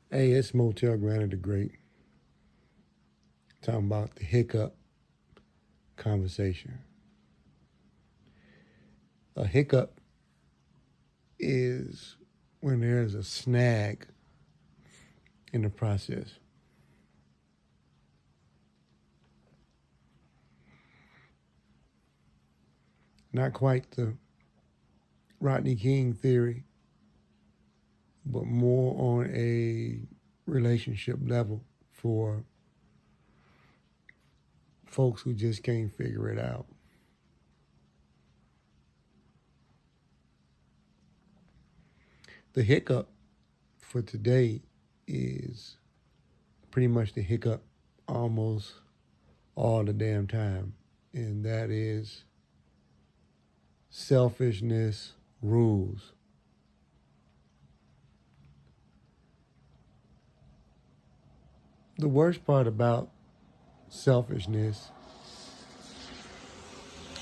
Hey, it's Motell Granite the Great. Talking about the hiccup conversation. A hiccup is when there's a snag in the process. Not quite the Rodney King theory, but more on a relationship level for folks who just can't figure it out. The hiccup for today is pretty much the hiccup almost all the damn time, and that is selfishness rules. The worst part about selfishness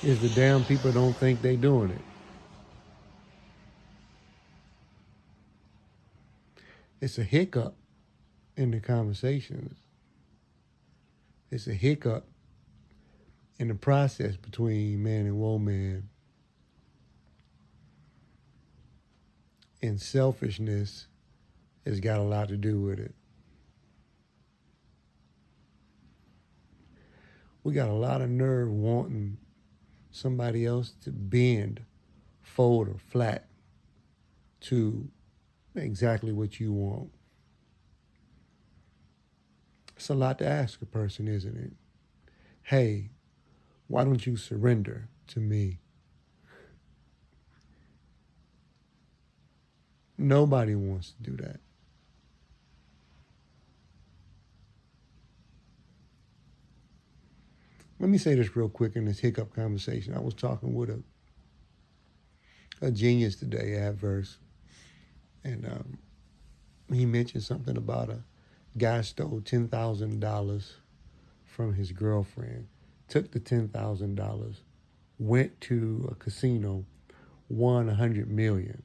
is the damn people don't think they doing it. It's a hiccup in the conversations. It's a hiccup in the process between man and woman. And selfishness has got a lot to do with it. We got a lot of nerve wanting somebody else to bend, fold, or flat to exactly what you want. It's a lot to ask a person, isn't it? Hey, why don't you surrender to me? Nobody wants to do that. Let me say this real quick in this hiccup conversation. I was talking with a genius today, Adverse, and he mentioned something about a guy stole $10,000 from his girlfriend, took the $10,000, went to a casino, won $100 million.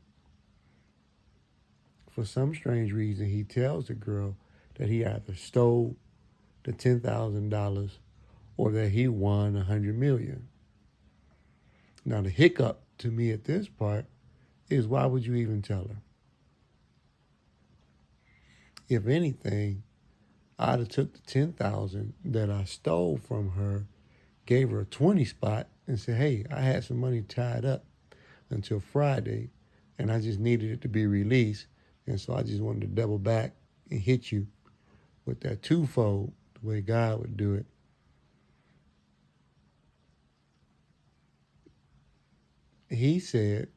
For some strange reason, he tells the girl that he either stole the $10,000 or that he won $100 million. Now, the hiccup to me at this part is, why would you even tell her? If anything, I'd have took the $10,000 that I stole from her, gave her a 20 spot, and said, hey, I had some money tied up until Friday, and I just needed it to be released, and so I just wanted to double back and hit you with that twofold, the way God would do it. He said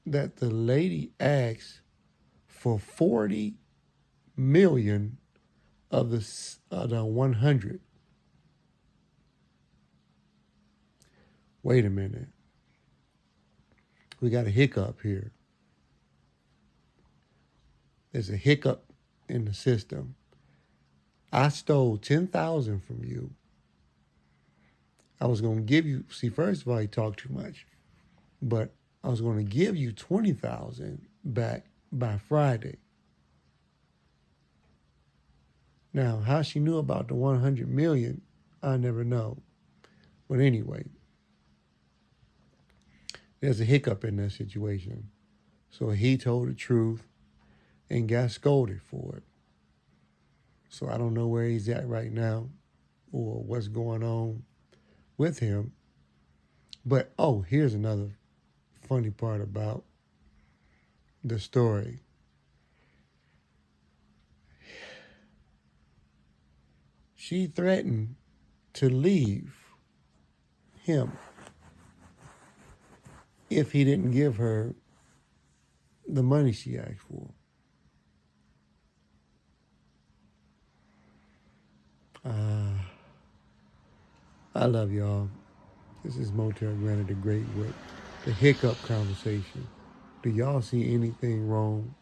that the lady asked for 40 million of the 100. Wait a minute. We got a hiccup here. There's a hiccup in the system. I stole 10,000 from you. I was going to give you, see, first of all, he talked too much, but I was going to give you 20,000 back by Friday. Now, how she knew about the 100 million, I never know. But anyway, there's a hiccup in that situation. So he told the truth and got scolded for it. So I don't know where he's at right now or what's going on with him. But, oh, here's another funny part about the story. She threatened to leave him if he didn't give her the money she asked for. I love y'all. This is Motell Granite the Great with the hiccup conversation. Do y'all see anything wrong